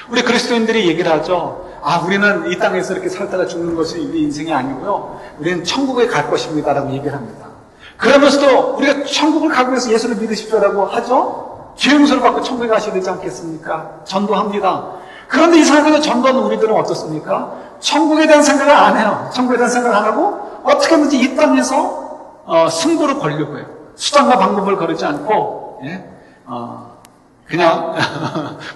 우리 그리스도인들이 얘기를 하죠. 우리는 이 땅에서 이렇게 살다가 죽는 것이 우리 인생이 아니고요. 우리는 천국에 갈 것입니다라고 얘기를 합니다. 그러면서도 우리가 천국을 가기 위해서 예수를 믿으십시오라고 하죠. 죄 용서를 받고 천국에 가셔야 되지 않겠습니까? 전도합니다. 그런데 이상하게도 전도하는 우리들은 어떻습니까? 천국에 대한 생각을 안 해요. 천국에 대한 생각을 안 하고 어떻게든지 이 땅에서 승부를 걸려고 해요. 수단과 방법을 거르지 않고 그냥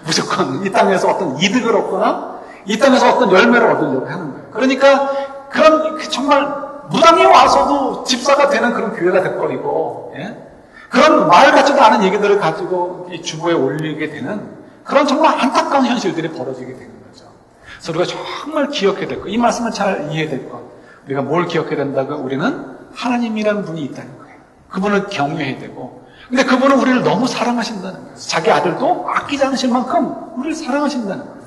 무조건 이 땅에서 어떤 이득을 얻거나 이 땅에서 어떤 열매를 얻으려고 하는 거예요. 그러니까 그런 정말 무당이 와서도 집사가 되는 그런 교회가 돼버리고 그런 말 같지도 않은 얘기들을 가지고 이 주보에 올리게 되는 그런 정말 안타까운 현실들이 벌어지게 되는 거죠. 그래서 우리가 정말 기억해야 될 것, 이 말씀을 잘 이해해야 될 것. 우리가 뭘 기억해야 된다고? 우리는 하나님이라는 분이 있다는 거예요. 그분을 경외해야 되고, 근데 그분은 우리를 너무 사랑하신다는 거예요. 자기 아들도 아끼지 않으실 만큼 우리를 사랑하신다는 거예요.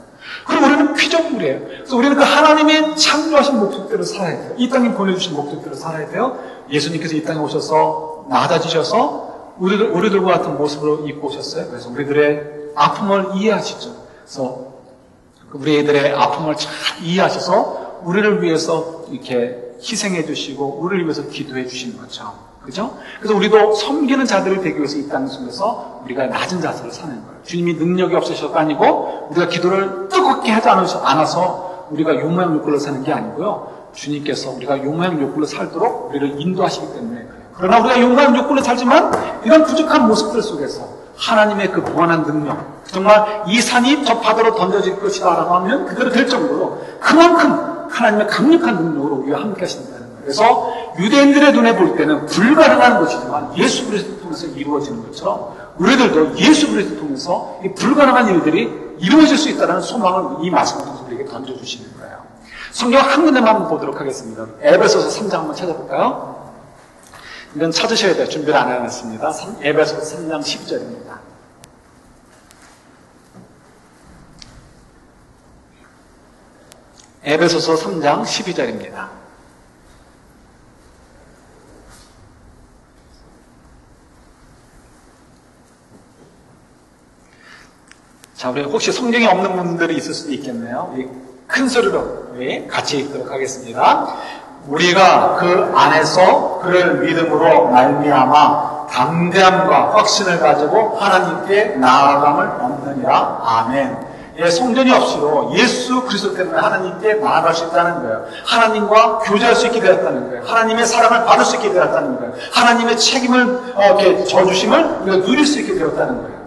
그럼 우리는 피조물이에요. 그래서 우리는 그 하나님의 창조하신 목적대로 살아야 돼요. 이 땅에 보내주신 목적대로 살아야 돼요. 예수님께서 이 땅에 오셔서 낮아지셔서 우리들과 같은 모습으로 입고 오셨어요. 그래서 우리들의 아픔을 이해하시죠. 그래서 우리들의 아픔을 잘 이해하셔서 우리를 위해서 이렇게 희생해 주시고 우리를 위해서 기도해 주시는 거죠. 그죠? 그래서 우리도 섬기는 자들을 되기 위해서 이 땅 속에서 우리가 낮은 자세를 사는 거예요. 주님이 능력이 없으셔서가 아니고 우리가 기도를 뜨겁게 하지 않아서 우리가 요모양 욕구로 사는 게 아니고요. 주님께서 우리가 요모양 욕구로 살도록 우리를 인도하시기 때문에 그래요. 그러나 우리가 요모양 욕구로 살지만 이런 부족한 모습들 속에서 하나님의 그 무한한 능력, 정말 이 산이 저 바다로 던져질 것이다 라고 하면 그대로 될 정도로 그만큼 하나님의 강력한 능력으로 우리가 함께 하신다는 거예요. 그래서 유대인들의 눈에 볼 때는 불가능한 것이지만 예수 그리스도를 통해서 이루어지는 것처럼 우리들도 예수 그리스도를 통해서 이 불가능한 일들이 이루어질 수 있다는 소망을 이 말씀을 통해서 우리에게 던져주시는 거예요. 성경 한 군데만 한번 보도록 하겠습니다. 에베소서 3장 한번 찾아볼까요? 이건 찾으셔야 돼요. 준비를 안 해놨습니다. 에베소서 3장 12절입니다. 에베소서 3장 12절입니다. 자, 우리 혹시 성경이 없는 분들이 있을 수도 있겠네요. 큰 소리로 같이 읽도록 하겠습니다. 우리가 그 안에서 그를 믿음으로 말미암아 담대함과 확신을 가지고 하나님께 나아감을 얻느니라. 아멘. 성전이 없이도 예수 그리스도 때문에 하나님께 나아갈 수 있다는 거예요. 하나님과 교제할 수 있게 되었다는 거예요. 하나님의 사랑을 받을 수 있게 되었다는 거예요. 하나님의 책임을 져주심을 우리가 누릴 수 있게 되었다는 거예요.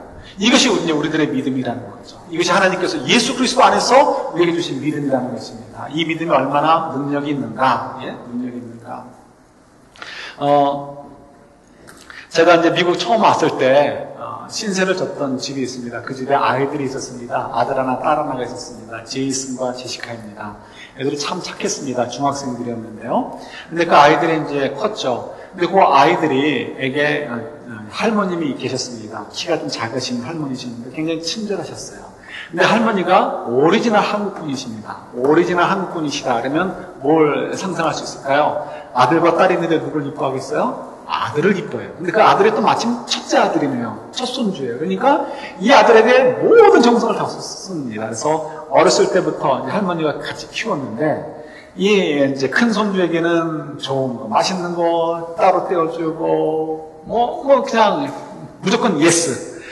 이것이 이제 우리들의 믿음이라는 거죠. 이것이 하나님께서 예수 그리스도 안에서 우리에게 주신 믿음이라는 것입니다. 이 믿음이 얼마나 능력이 있는가? 예? 능력이 있는가? 제가 이제 미국 처음 왔을 때 신세를 졌던 집이 있습니다. 그 집에 아이들이 있었습니다. 아들 하나, 딸 하나가 있었습니다. 제이슨과 제시카입니다. 애들이 참 착했습니다. 중학생들이었는데요. 근데 그 아이들이 이제 컸죠. 근데 그 아이들에게 할머님이 계셨습니다. 키가 좀 작으신 할머니셨는데 굉장히 친절하셨어요. 근데 할머니가 오리지널 한국분이십니다. 오리지널 한국분이시다 그러면 뭘 상상할 수 있을까요? 아들과 딸이 있는데 누굴 이뻐하겠어요? 아들을 이뻐해요. 근데 그 아들이 또 마침 첫째 아들이네요. 첫 손주예요. 그러니까 이 아들에게 모든 정성을 다 쏟습니다. 그래서 어렸을 때부터 이제 할머니가 같이 키웠는데 이 이제 큰 손주에게는 좋은 거, 맛있는 거 따로 떼어주고 그냥 무조건 예스.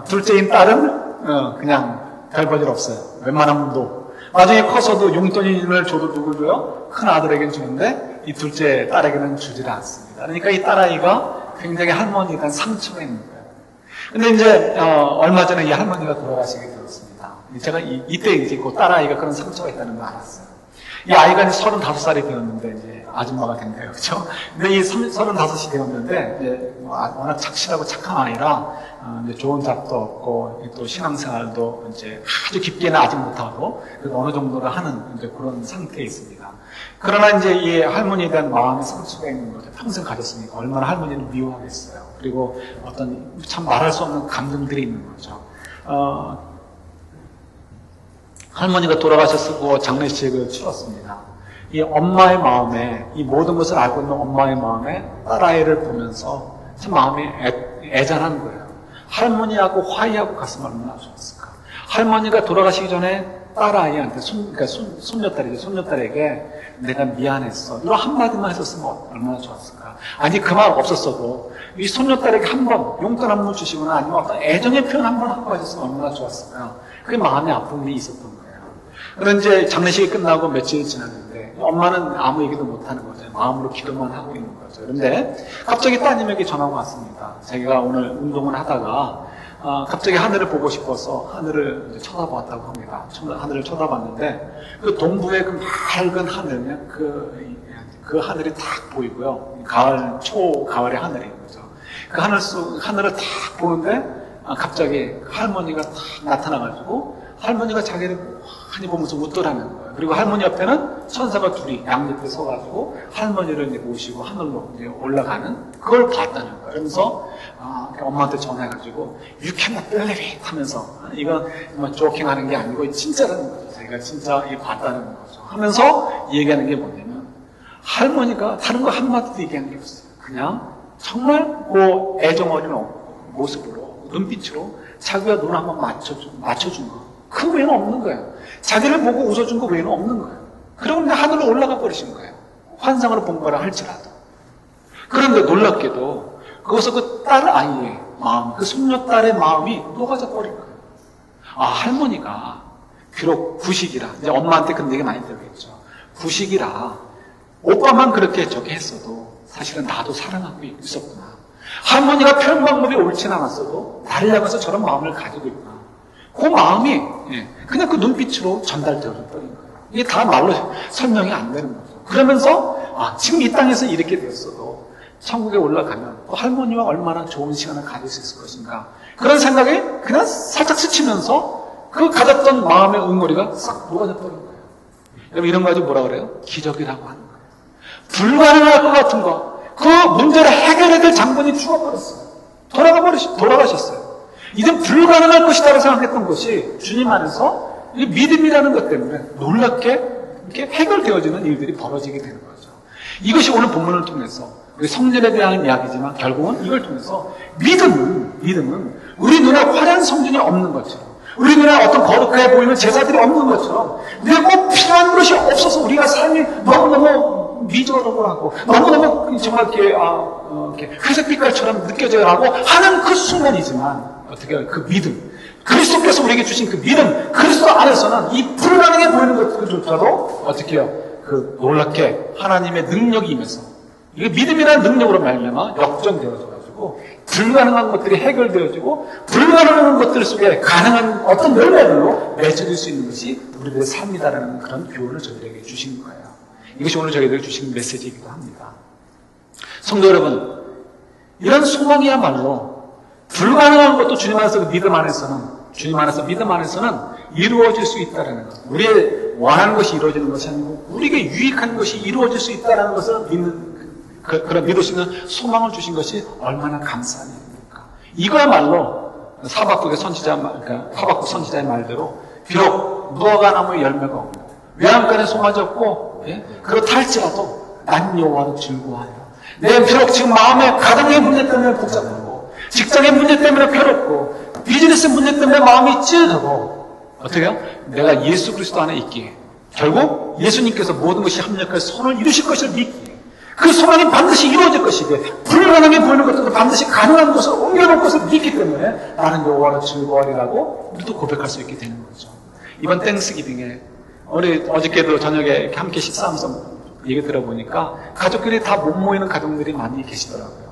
둘째인 딸은 그냥 별 볼 일 없어요. 웬만하면 노. 나중에 커서도 용돈을 줘도 누굴 줘요? 큰 아들에게는 주는데 이 둘째 딸에게는 주지를 않습니다. 그러니까 이 딸아이가 굉장히 할머니에 대한 상처가 있는 거예요. 근데 이제 얼마 전에 이 할머니가 돌아가시게 되었습니다. 제가 이때 이제 그 딸아이가 그런 상처가 있다는 걸 알았어요. 이 아이가 이제 35살이 되었는데 이제 아줌마가 된 거예요. 그렇죠? 근데 이 35이 되었는데 이제 워낙 착실하고 착한 아이라 이제 좋은 잡도 없고 또 신앙생활도 이제 아주 깊게는 아직 못하고 어느 정도를 하는 이제 그런 상태에 있습니다. 그러나 이제 이 할머니에 대한 마음의 상처가 있는 거죠. 평생 가졌으니까 얼마나 할머니를 미워하겠어요. 그리고 어떤 참 말할 수 없는 감정들이 있는 거죠. 할머니가 돌아가셨고 장례식을 치렀습니다. 이 엄마의 마음에, 이 모든 것을 알고 있는 엄마의 마음에 딸아이를 보면서 참 마음이 애잔한 거예요. 할머니하고 화해하고 갔으면 얼마나 좋았을까. 할머니가 돌아가시기 전에 딸아이한테, 그러니까 손녀딸에게 내가 미안했어. 이런 한마디만 했었으면 얼마나 좋았을까. 아니, 그 말 없었어도 이 손녀딸에게 한 번, 용돈 한 번 주시거나 아니면 어떤 애정의 표현 한 번 하고 하셨으면 얼마나 좋았을까. 그게 마음의 아픔이 있었던 거예요. 그런데 이제 장례식이 끝나고 며칠이 지났는데 엄마는 아무 얘기도 못하는 거죠. 마음으로 기도만 하고 있는 거죠. 그런데 갑자기 따님에게 전화가 왔습니다. 자기가 오늘 운동을 하다가 갑자기 하늘을 보고 싶어서 하늘을 이제 쳐다봤다고 합니다. 하늘을 쳐다봤는데 그 동부의 그 맑은 하늘, 그 하늘이 딱 보이고요. 초가을의 하늘인 거죠. 그 하늘을 딱 보는데 갑자기 할머니가 딱 나타나가지고 할머니가 자기를 많이 보면서 웃더라는 거예요. 그리고 할머니 옆에는 천사가 둘이 양옆에 서가지고 할머니를 이제 모시고 하늘로 이제 올라가는 그걸 봤다는 거예요. 그러면서 엄마한테 전화해가지고 You cannot believe it 하면서 이건 뭐 조킹하는 게 아니고 진짜라는 거죠. 자기가 진짜 봤다는 거죠. 하면서 얘기하는 게 뭐냐면 할머니가 다른 거 한마디도 얘기하는 게 없어요. 그냥 정말 그 애정 어린 모습으로 눈빛으로 자기가 눈 한번 맞춰준 거. 그 외에는 없는 거예요. 자기를 보고 웃어준 거 외에는 없는 거예요. 그러면 하늘로 올라가 버리신 거예요. 환상으로 본 거라 할지라도. 그런데 놀랍게도 거기서 그 딸 아이의 마음, 그 손녀딸의 마음이 녹아져 버린 거예요. 할머니가 비록 구식이라, 이제 엄마한테 그런 얘기 많이 들었겠죠. 구식이라 오빠만 그렇게 저기 했어도 사실은 나도 사랑하고 있었구나. 할머니가 표현 방법이 옳진 않았어도 나를 향해서 저런 마음을 가지고 있구나. 그 마음이 그냥 그 눈빛으로 전달되어 버린 거예요. 이게 다 말로 설명이 안 되는 거죠. 그러면서 지금 이 땅에서 이렇게 됐어도 천국에 올라가면 또 할머니와 얼마나 좋은 시간을 가질 수 있을 것인가. 그런 생각에 그냥 살짝 스치면서 그 가졌던 마음의 응어리가 싹 녹아져 버린 거예요. 여러분 이런 거 가지고 뭐라 그래요? 기적이라고 하는 거예요. 불가능할 것 같은 거. 그 문제를 해결해야 될 장본이 죽어버렸어요. 돌아가셨어요. 이젠 불가능할 것이다라고 생각했던 것이 주님 안에서 이 믿음이라는 것 때문에 놀랍게 이렇게 해결되어지는 일들이 벌어지게 되는 거죠. 이것이 오늘 본문을 통해서 우리 성전에 대한 이야기지만 결국은 이걸 통해서 믿음은 우리 눈에 화려한 성전이 없는 것처럼 우리 눈에 어떤 거룩해 보이는 제사들이 없는 것처럼 내가 꼭 필요한 것이 없어서 우리가 삶이 너무너무 미저러블하고 너무너무 정말 이렇게 회색 빛깔처럼 느껴져가고 하는 그 순간이지만 어떻게 그 믿음, 그리스도께서 우리에게 주신 그 믿음, 그리스도 안에서는 이 불가능해 보이는 것들조차도 어떻게 해요? 놀랍게 하나님의 능력이 임해서 이게 믿음이라는 능력으로 말미암아 역전되어져가지고 무너지고 불가능한 것들이 해결되어지고 불가능한 것들 속에 가능한 어떤 열매들로 맺어질 수 있는 것이 우리들의 삶이다라는 그런 교훈을 저희들에게 주신 거예요. 이것이 오늘 저희들에게 주신 메시지이기도 합니다. 성도 여러분, 이런 소망이야말로 불가능한 것도 주님 안에서 믿음 안에서는 이루어질 수 있다는 것. 우리의 원하는 것이 이루어지는 것이 아니고 우리에게 유익한 것이 이루어질 수 있다는 것을 믿을 수 있는 소망을 주신 것이 얼마나 감사한 일입니까? 이거야말로 하박국 선지자의 말대로 비록 무화과 나무의 열매가 없고 외양간에 송아지 없고 그렇다 할지라도 난 여호와로 즐거워하여 내 비록 지금 마음에 가정의 문제 때문에 복잡하고 직장의 문제 때문에 괴롭고 비즈니스 문제 때문에 마음이 찌르고 어떻게 해요? 내가 예수 그리스도 안에 있기에 결국 예수님께서 모든 것이 합력해서 선을 이루실 것을 믿기에 그 소망이 반드시 이루어질 것이기에 불가능해 보이는 것들도 반드시 가능한 것을 옮겨놓을 것을 믿기 때문에 나는 여호와로 즐거워하리라고 우리도 고백할 수 있게 되는 거죠. 이번 땡스기빙에 우리 어저께도 저녁에 함께 식사하면서 얘기 들어보니까 가족끼리 다 못 모이는 가정들이 많이 계시더라고요.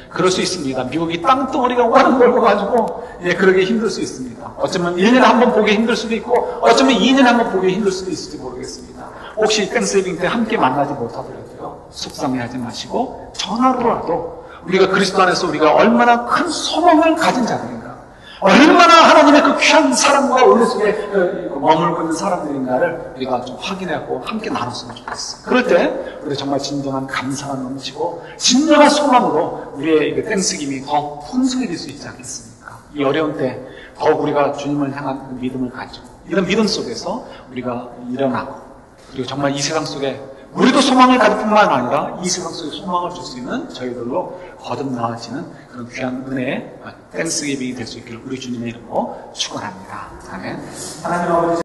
그럴 수 있습니다. 미국이 땅덩어리가 워낙 넓어가지고, 그러기 힘들 수 있습니다. 어쩌면 1년에 한 번 보기 힘들 수도 있고, 어쩌면 2년에 한 번 보기 힘들 수도 있을지 모르겠습니다. 혹시 땡스기빙 때 함께 만나지 못하더라도요, 속상해하지 마시고, 전화로라도 우리가 그리스도 안에서 우리가 얼마나 큰 소망을 가진 자들인가, 얼마나 하나님의 그 귀한 사랑과 은혜 속에 머물고 있는 사람들인가를 우리가 좀 확인하고 함께 나눴으면 좋겠어요. 그럴 때 우리 정말 진정한 감사가 넘치고 진정한 소망으로 우리의 땡스기빙이 더 풍성해질 수 있지 않겠습니까? 이 어려운 때 더욱 우리가 주님을 향한 그 믿음을 가지고 이런 믿음 속에서 우리가 일어나고 그리고 정말 이 세상 속에 우리도 소망을 가질 뿐만 아니라 이 세상 속에 소망을 줄 수 있는 저희들로 거듭나아지는 그런 귀한 은혜의 땡스기빙이 될 수 있기를 우리 주님의 이름으로 축원합니다. 아멘. 하나님 아버지